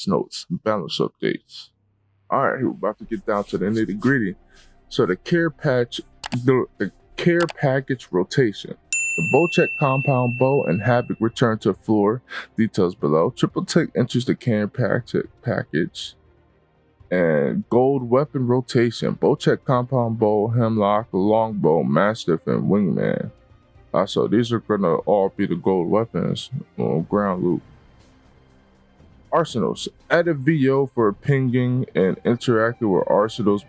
notes, balance updates. Alright, we're about to get down to the nitty gritty. So the the care package rotation. The Bocek compound bow and havoc return to floor. Details below. Triple Tick enters the care package. And gold weapon rotation. Bocek compound bow, hemlock, longbow, mastiff, and wingman. So these are gonna all be the gold weapons on ground loot. Arsenals. Added VO for pinging and interacting with arsenals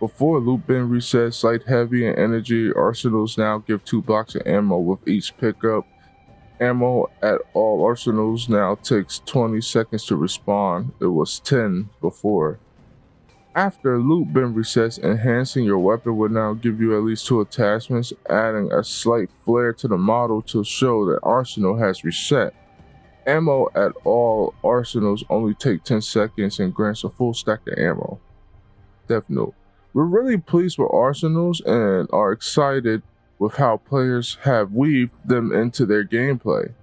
before loot bin resets. Light, heavy, and energy arsenals now give 2 blocks of ammo with each pickup. Ammo at all arsenals now takes 20 seconds to respawn. It was 10 before. After loot bin resets, enhancing your weapon will now give you at least 2 attachments, adding a slight flare to the model to show that arsenal has reset. Ammo at all arsenals only take 10 seconds and grants a full stack of ammo. Death note. We're really pleased with arsenals and are excited with how players have weaved them into their gameplay.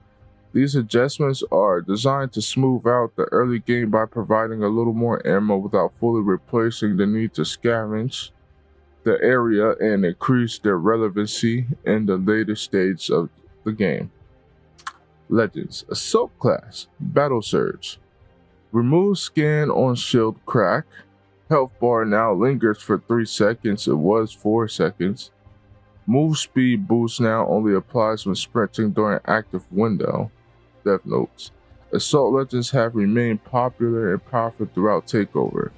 These adjustments are designed to smooth out the early game by providing a little more ammo without fully replacing the need to scavenge the area and increase their relevancy in the later stage of the game. Legends. Assault class. Battle Surge. Remove scan on shield crack. Health bar now lingers for 3 seconds. It was 4 seconds. Move speed boost now only applies when sprinting during active window. Death notes. Assault legends have remained popular and powerful throughout Takeover.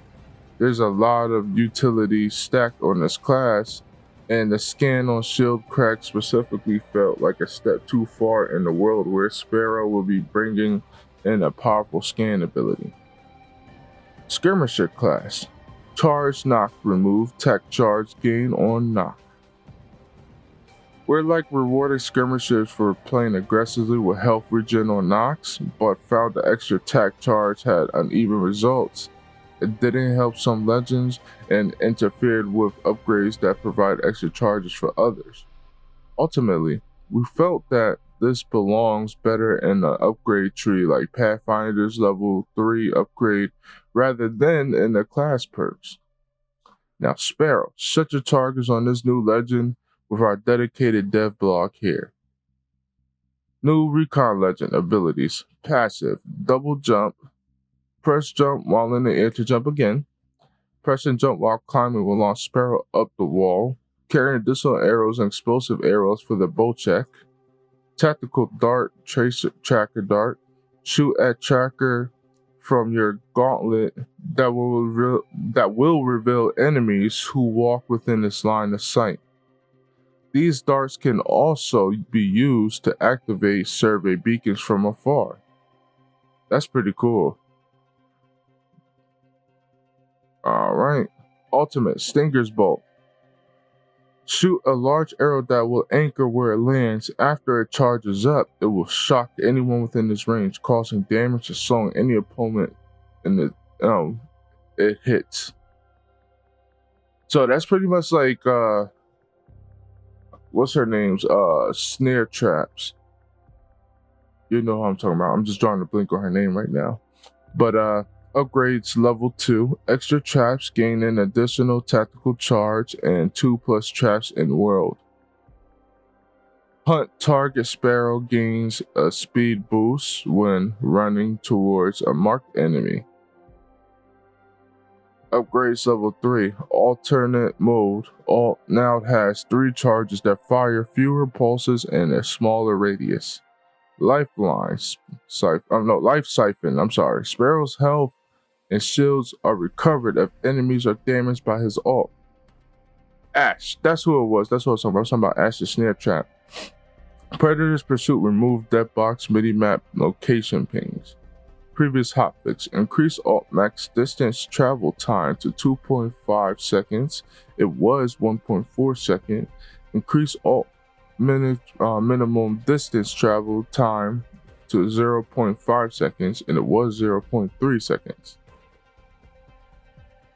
There's a lot of utility stacked on this class, and the scan on shield crack specifically felt like a step too far in the world where Sparrow will be bringing in a powerful scan ability. Skirmisher class. Charge knock remove, tech charge gain on knock. We're like rewarding skirmishers for playing aggressively with health regen on knocks, but found the extra attack charge had uneven results. It didn't help some legends and interfered with upgrades that provide extra charges for others. Ultimately, we felt that this belongs better in the upgrade tree like Pathfinder's level 3 upgrade rather than in the class perks. Now Sparrow, set your targets on this new legend with our dedicated dev blog here. New recon legend abilities. Passive. Double jump. Press jump while in the air to jump again. Press and jump while climbing will launch Sparrow up the wall. Carry additional arrows and explosive arrows for the Bocek. Tactical dart. Tracker dart. Shoot at tracker from your gauntlet that will reveal enemies who walk within its line of sight. These darts can also be used to activate survey beacons from afar. That's pretty cool. Alright. Ultimate Stinger's Bolt. Shoot a large arrow that will anchor where it lands. After it charges up, it will shock anyone within this range, causing damage or slowing any opponent in it hits. So that's pretty much like what's her name's snare traps. You know who I'm talking about. I'm just drawing a blink on her name right now. But upgrades level 2. Extra traps gain an additional tactical charge and 2+ traps in world. Hunt target Sparrow gains a speed boost when running towards a marked enemy. Upgrades level 3. Alternate mode. Now it has 3 charges that fire fewer pulses and a smaller radius. Life siphon. I'm sorry. Sparrow's health and shields are recovered if enemies are damaged by his ult. Ash. That's who it was. That's what I was talking about. I was talking about Ash's snare trap. Predator's Pursuit remove dead box midi-map location pings. Previous hotfix. Increase alt max distance travel time to 2.5 seconds. It was 1.4 seconds. Increase alt minimum distance travel time to 0.5 seconds, and it was 0.3 seconds.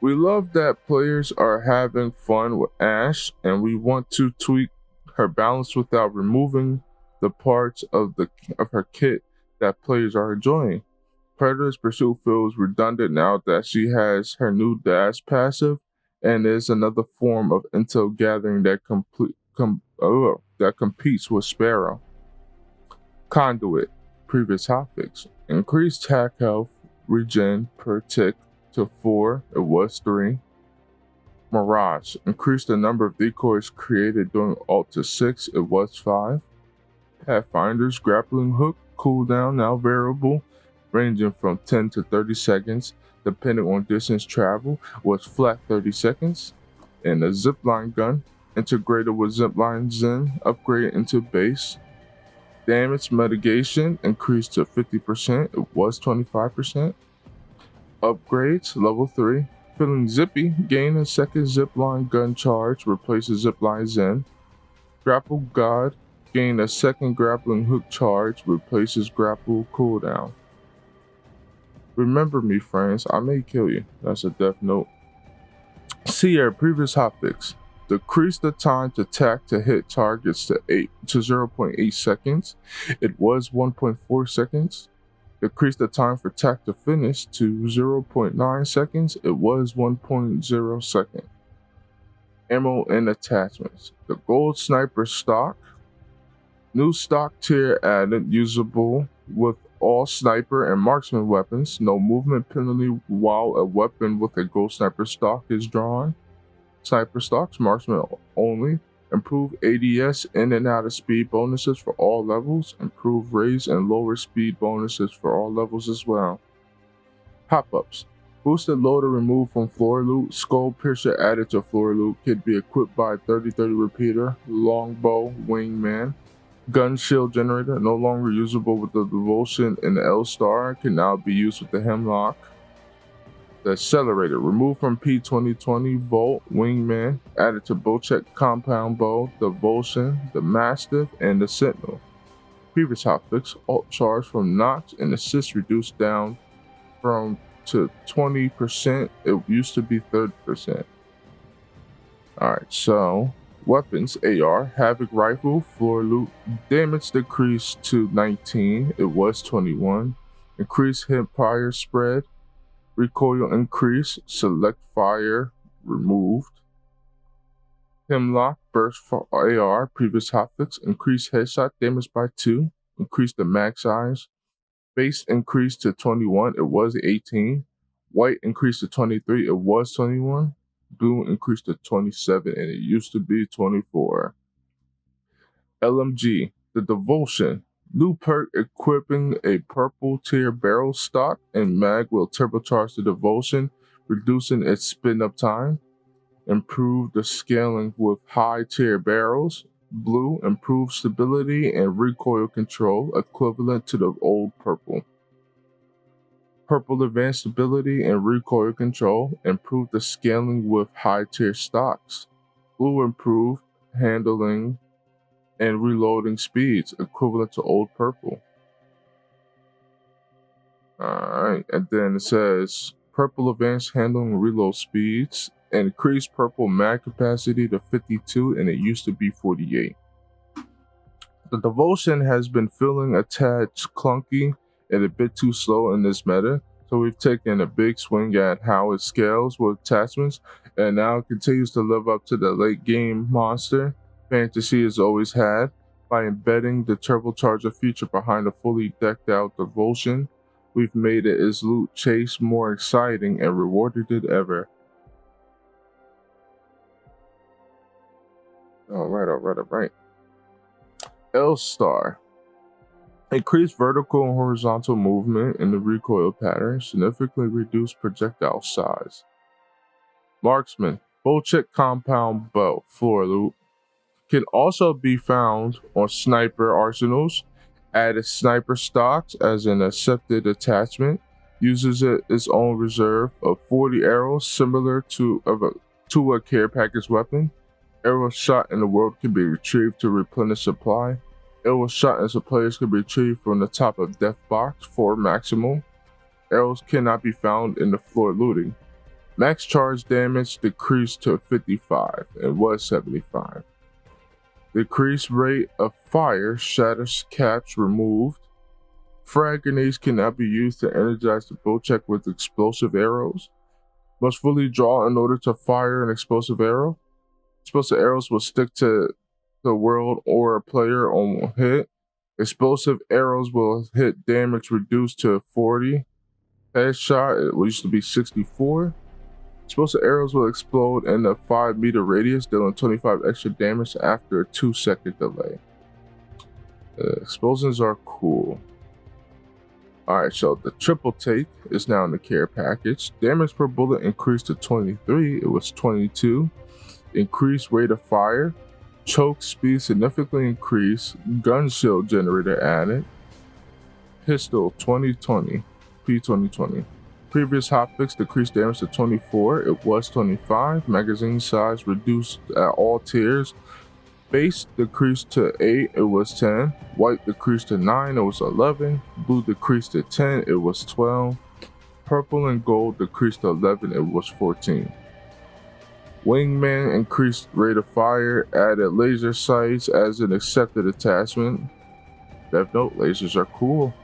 We love that players are having fun with Ash, and we want to tweak her balance without removing the parts of her kit that players are enjoying. Predator's pursuit feels redundant now that she has her new dash passive, and is another form of intel gathering that that competes with Sparrow. Conduit, previous hotfix. Increased attack health regen per tick to 4, it was 3. Mirage, increased the number of decoys created during ult to 6, it was 5. Pathfinder's grappling hook, cooldown now variable, ranging from 10 to 30 seconds, depending on distance travel, was flat 30 seconds. And a zipline gun, integrated with zipline zen, upgraded into base. Damage mitigation increased to 50%, it was 25%. Upgrades, level 3. Feeling zippy, gain a second zipline gun charge, replaces zipline zen. Grapple god, gain a second grappling hook charge, replaces grapple cooldown. Remember me, friends, I may kill you. That's a death note. Seer, previous hotfix. Decrease the time to attack to hit targets to 0.8 seconds. It was 1.4 seconds. Decrease the time for attack to finish to 0.9 seconds. It was 1.0 seconds. Ammo and attachments. The gold sniper stock. New stock tier added, usable with all sniper and marksman weapons. No movement penalty while a weapon with a gold sniper stock is drawn. Sniper stocks, marksman only. Improve ADS in and out of speed bonuses for all levels. Improve raise and lower speed bonuses for all levels as well. Pop-ups. Boosted loader removed from floor loot. Skull piercer added to floor loot. Could be equipped by 30-30 repeater. Longbow, wingman. Gun shield generator, no longer usable with the devotion and the L-star, can now be used with the hemlock. The accelerator, removed from P2020, Volt, Wingman, added to Bocek Bow, Devotion, the Mastiff, and the Sentinel. Previous hotfix, alt charge from notch and assist reduced down to 20%. It used to be 30%. Alright, so weapons, AR, Havoc Rifle, floor loot, damage decreased to 19, it was 21. Increased hip fire spread, recoil increase, select fire removed. Hemlock, burst for AR, previous hotfix, increased headshot damage by 2, increased the mag size. Base increased to 21, it was 18. White increased to 23, it was 21. Blue increased to 27, and it used to be 24. LMG, the Devotion. New perk equipping a purple tier barrel stock and mag will turbocharge the Devotion, reducing its spin up time. Improve the scaling with high tier barrels. Blue, improved stability and recoil control, equivalent to the old purple. Purple, advanced stability and recoil control, improved the scaling with high tier stocks. Blue, improved handling and reloading speeds, equivalent to old purple. Alright, and then it says purple, advanced handling and reload speeds, increased purple mag capacity to 52, and it used to be 48. The Devotion has been feeling a tad clunky and a bit too slow in this meta, so we've taken a big swing at how it scales with attachments, and now it continues to live up to the late game monster fantasy has always had by embedding the turbocharger feature behind a fully decked out Devotion. We've made its loot chase more exciting and rewarded it ever. Alright. L-Star. Increased vertical and horizontal movement in the recoil pattern, significantly reduced projectile size. Marksman. Bocek Bow, floor loot. Can also be found on sniper arsenals. Added sniper stocks as an accepted attachment. Uses its own reserve of 40 arrows, similar to a care package weapon. Arrows shot in the world can be retrieved to replenish supply. Arrows shot as a player can be retrieved from the top of death box for maximal. Arrows cannot be found in the floor looting. Max charge damage decreased to 55. It was 75. Decreased rate of fire, shatters caps removed. Frag grenades cannot be used to energize the Bocek with explosive arrows. Must fully draw in order to fire an explosive arrow. Explosive arrows will stick to the world or a player on hit. Explosive arrows will hit damage reduced to 40. Headshot, it used to be 64. Explosive arrows will explode in a 5-meter radius, dealing 25 extra damage after a 2-second delay. Explosions are cool. Alright, so the triple take is now in the care package. Damage per bullet increased to 23, it was 22. Increased rate of fire. Choke speed significantly increased. Gun shield generator added. Pistol 2020, P2020. Previous hotfix decreased damage to 24, it was 25. Magazine size reduced at all tiers. Base decreased to 8, it was 10. White decreased to 9, it was 11. Blue decreased to 10, it was 12. Purple and gold decreased to 11, it was 14. Wingman increased rate of fire, added laser sights as an accepted attachment. Death Note lasers are cool.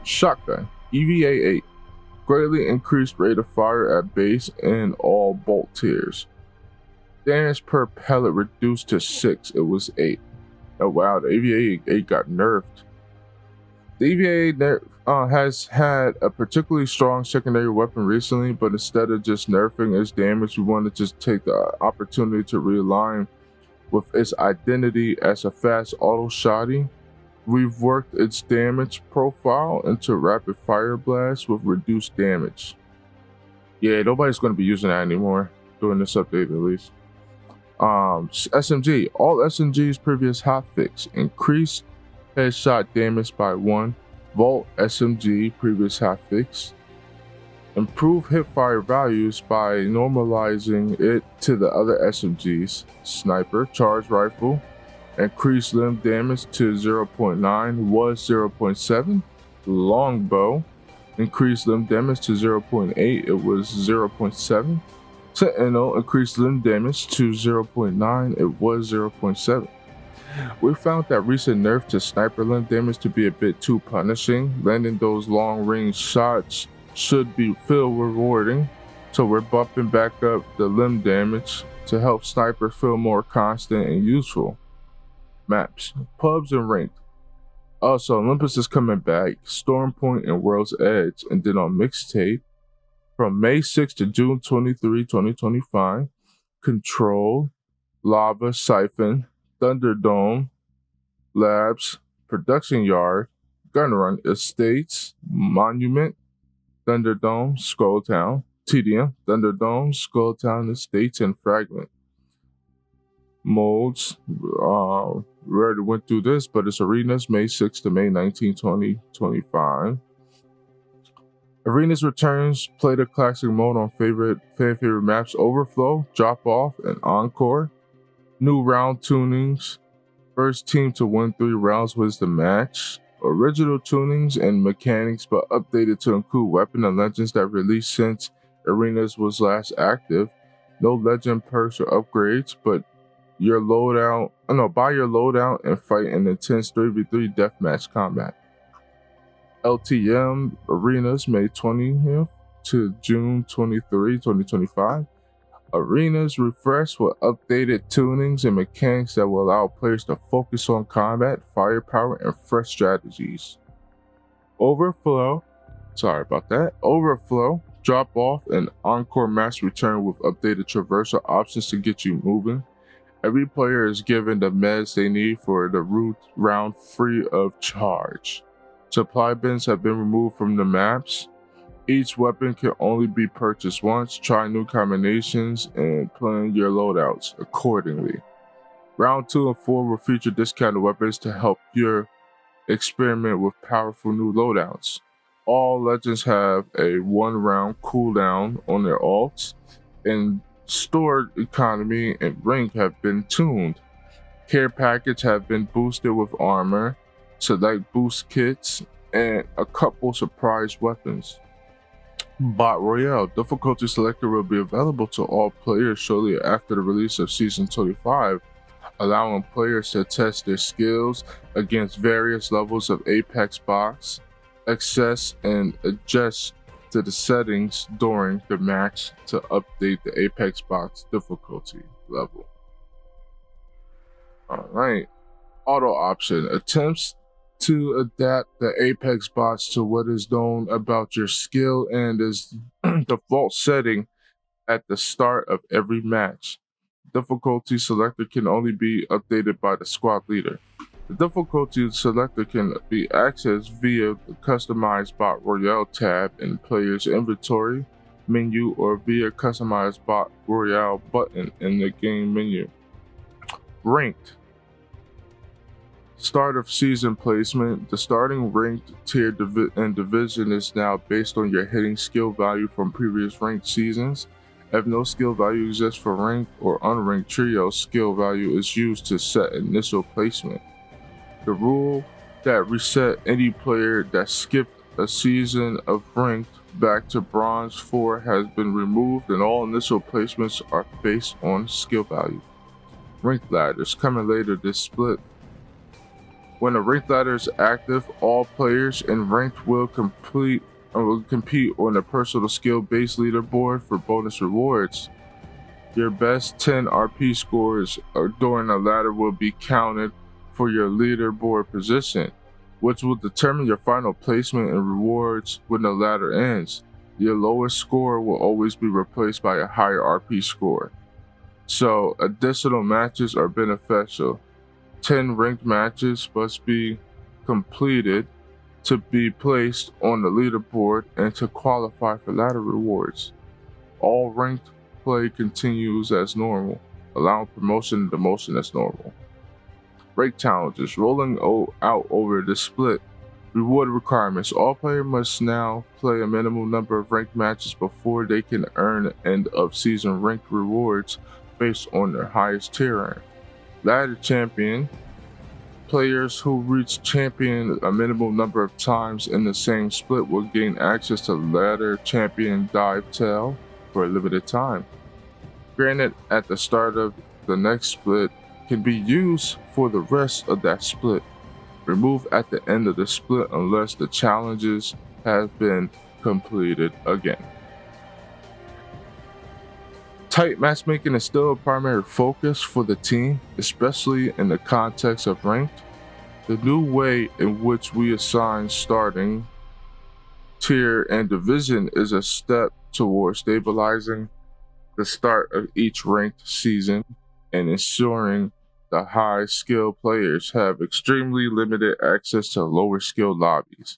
Shotgun, EVA 8. Greatly increased rate of fire at base and all bolt tiers. Damage per pellet reduced to 6, it was 8. Oh wow, the EVA 8 got nerfed. The EVA has had a particularly strong secondary weapon recently, but instead of just nerfing its damage, we want to just take the opportunity to realign with its identity as a fast auto shotty. We've worked its damage profile into rapid fire blast with reduced damage. Yeah, nobody's going to be using that anymore during this update at least. SMG, all SMG's previous hotfix increased headshot damage by 1. Vault SMG previous hotfix. Improve hipfire values by normalizing it to the other SMGs. Sniper, charge rifle, increased limb damage to 0.9, was 0.7. Longbow, increased limb damage to 0.8, it was 0.7. Sentinel, increased limb damage to 0.9, it was 0.7. We found that recent nerf to sniper limb damage to be a bit too punishing. Landing those long range shots should feel rewarding, so we're bumping back up the limb damage to help sniper feel more constant and useful. Maps, pubs and ranked. Also, Olympus is coming back, Stormpoint and World's Edge, and then on mixtape from May 6 to June 23, 2025, Control, Lava, Siphon, Thunderdome, Labs, Production Yard, Gunrun, Estates, Monument, Thunderdome, Skulltown, TDM, Thunderdome, Skulltown, Estates, and Fragment. Modes, we already went through this, but it's Arenas, May 6 to May 19, 2025. Arenas returns, play the classic mode on fan favorite maps Overflow, Drop Off, and Encore. New round tunings. First team to win 3 rounds wins the match. Original tunings and mechanics, but updated to include weapon and legends that released since Arenas was last active. No legend perks or upgrades, but buy your loadout and fight in intense 3v3 deathmatch combat. LTM Arenas May 20th to June 23, 2025. Arenas refreshed with updated tunings and mechanics that will allow players to focus on combat, firepower, and fresh strategies. Overflow, Drop Off, and Encore maps return with updated traversal options to get you moving. Every player is given the meds they need for the round free of charge. Supply bins have been removed from the maps. Each weapon can only be purchased once. Try new combinations and plan your loadouts accordingly. Round 2 and 4 will feature discounted weapons to help you experiment with powerful new loadouts. All legends have a 1-round cooldown on their ults, and stored economy and rank have been tuned. Care package have been boosted with armor, select boost kits, and a couple surprise weapons. Bot Royale difficulty selector will be available to all players shortly after the release of Season 25, allowing players to test their skills against various levels of Apex bots. access and adjust to the settings during the match to update the Apex bot's difficulty level. Alright, auto option attempts to adapt the Apex bots to what is known about your skill and is default setting at the start of every match. Difficulty selector can only be updated by the squad leader. The difficulty selector can be accessed via the customized bot royale tab in player's inventory menu or via customized bot royale button in the game menu. Ranked. Start of season placement. The starting ranked tier and division is now based on your hitting skill value from previous ranked seasons. If no skill value exists for ranked or unranked trio, skill value is used to set initial placement. The rule that reset any player that skipped a season of ranked back to bronze 4 has been removed and all initial placements are based on skill value. Ranked ladders coming later this split. When a ranked ladder is active, all players in ranked will compete on a personal skill-based leaderboard for bonus rewards. Your best 10 RP scores during a ladder will be counted for your leaderboard position, which will determine your final placement and rewards when the ladder ends. Your lowest score will always be replaced by a higher RP score. So additional matches are beneficial. 10 ranked matches must be completed to be placed on the leaderboard and to qualify for ladder rewards. All ranked play continues as normal, allowing promotion and demotion as normal. Rank challenges rolling out over the split. Reward requirements. All players must now play a minimum number of ranked matches before they can earn end of season ranked rewards based on their highest tier rank. Ladder champion. Players who reach champion a minimum number of times in the same split will gain access to ladder champion dive tail for a limited time. Granted at the start of the next split, can be used for the rest of that split. Remove at the end of the split unless the challenges have been completed again. Tight matchmaking is still a primary focus for the team, especially in the context of ranked. The new way in which we assign starting, tier, and division is a step towards stabilizing the start of each ranked season and ensuring the high skilled players have extremely limited access to lower skilled lobbies.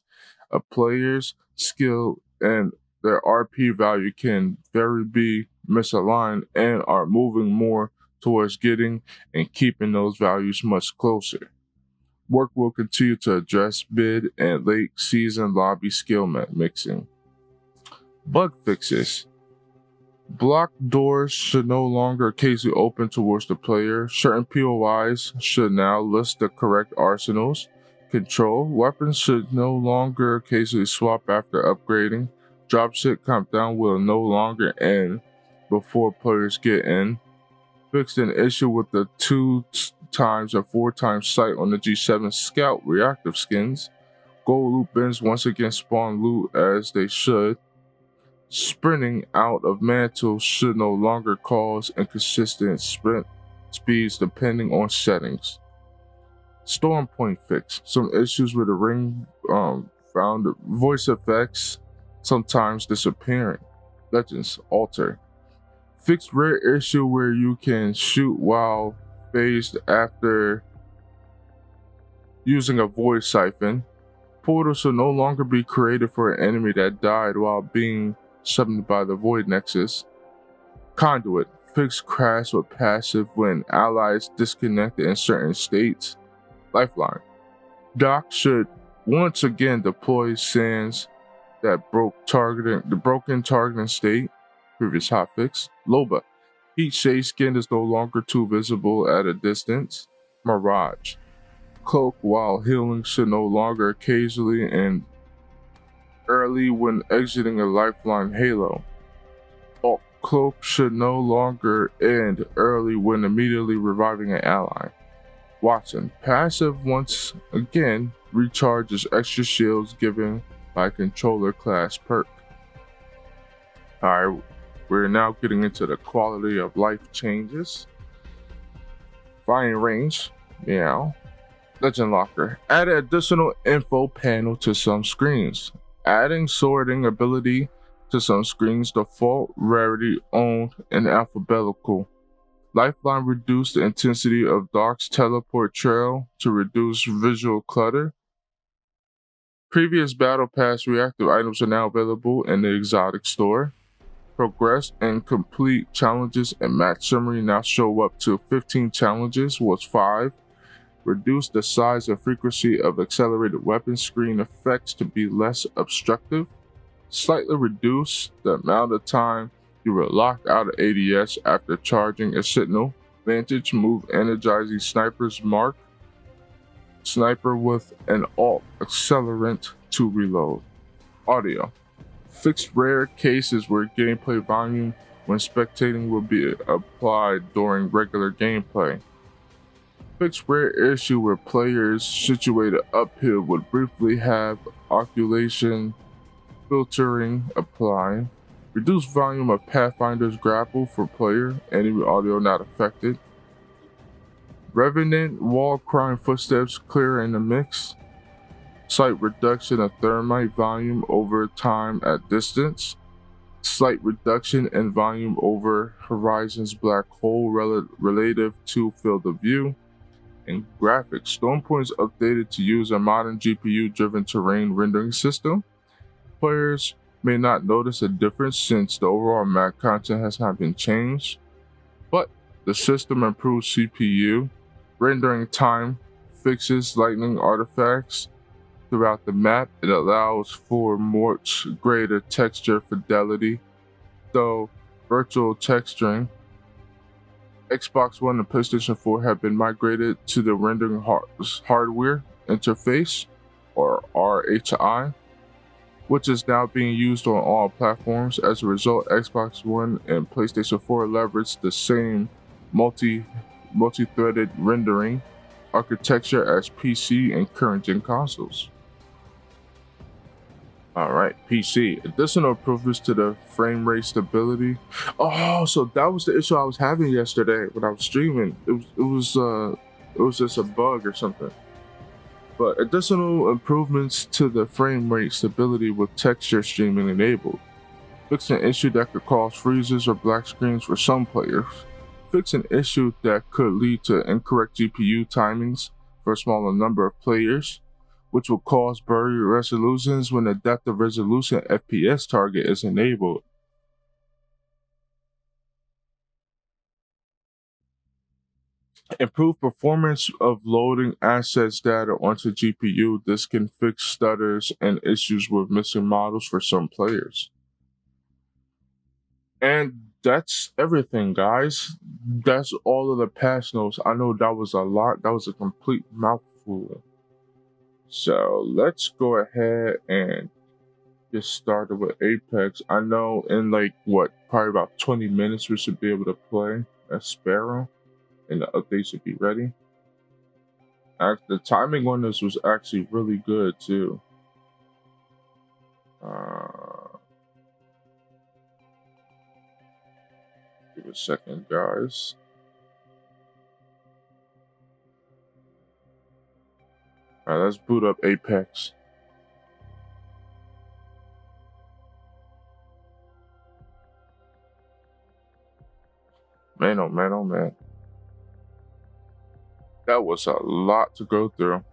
A player's skill and their RP value can very be misaligned and are moving more towards getting and keeping those values much closer. Work will continue to address mid and late season lobby skill mixing. Bug fixes. Blocked doors should no longer occasionally open towards the player. Certain POIs should now list the correct arsenals. Control. Weapons should no longer occasionally swap after upgrading. Dropship countdown will no longer end before players get in. Fixed an issue with the 2 times or 4 times sight on the G7 Scout reactive skins. Gold loot bins once again spawn loot as they should. Sprinting out of mantles should no longer cause inconsistent sprint speeds depending on settings. Storm point fix. Some issues with the ring found voice effects sometimes disappearing. Legends alter. Fixed rare issue where you can shoot while phased after using a void siphon. Portal should no longer be created for an enemy that died while being summoned by the Void Nexus. Conduit. Fixed crash with passive when allies disconnected in certain states. Lifeline. Doc should once again deploy sands that broken targeting state. Previous hotfix. Loba. Heat shade skin is no longer too visible at a distance. Mirage. Cloak while healing should no longer occasionally and early when exiting a lifeline halo. Alt cloak should no longer end early when immediately reviving an ally. Watson. Passive once again recharges extra shields giving by controller class perk. Alright, we're now getting into the quality of life changes. Firing range, meow. Legend Locker. Add an additional info panel to some screens. Adding sorting ability to some screens, default, rarity, owned, and alphabetical. Lifeline reduced the intensity of Doc's teleport trail to reduce visual clutter. Previous Battle Pass reactive items are now available in the exotic store. Progress and complete challenges and match summary now show up to 15 challenges was 5. Reduce the size and frequency of accelerated weapon screen effects to be less obstructive. Slightly reduce the amount of time you were locked out of ADS after charging a signal. Vantage move energizing snipers mark. Sniper with an alt accelerant to reload. Audio. Fixed rare cases where gameplay volume when spectating will be applied during regular gameplay. Fixed rare issue where players situated uphill would briefly have occultation filtering apply. Reduce volume of Pathfinder's grapple for player, enemy audio not affected. Revenant wall crying footsteps clear in the mix. Slight reduction of thermite volume over time at distance. Slight reduction in volume over horizon's black hole relative to field of view. And graphics. Storm points updated to use a modern GPU-driven terrain rendering system. Players may not notice a difference since the overall map content has not been changed, but the system improves CPU rendering time, fixes lightning artifacts throughout the map. It allows for much greater texture fidelity, though virtual texturing. Xbox One and PlayStation 4 have been migrated to the rendering hardware interface, or RHI, which is now being used on all platforms. As a result, Xbox One and PlayStation 4 leverage the same multi-threaded rendering architecture as PC and current-gen consoles. Alright, PC. Additional improvements to the frame rate stability. Oh, so that was the issue I was having yesterday when I was streaming. It was just a bug or something. But additional improvements to the frame rate stability with texture streaming enabled. Fix an issue that could cause freezes or black screens for some players. Fix an issue that could lead to incorrect GPU timings for a smaller number of players, which will cause blurry resolutions when the depth of resolution FPS target is enabled. Improve performance of loading assets data onto GPU. This can fix stutters and issues with missing models for some players. And that's everything, guys. That's all of the patch notes. I know that was a lot. That was a complete mouthful. So let's go ahead and get started with Apex. I know in probably about 20 minutes we should be able to play as Sparrow and the update should be ready. The timing on this was actually really good too. Give it a second, guys. Alright, let's boot up Apex. Man, oh man, oh man. That was a lot to go through.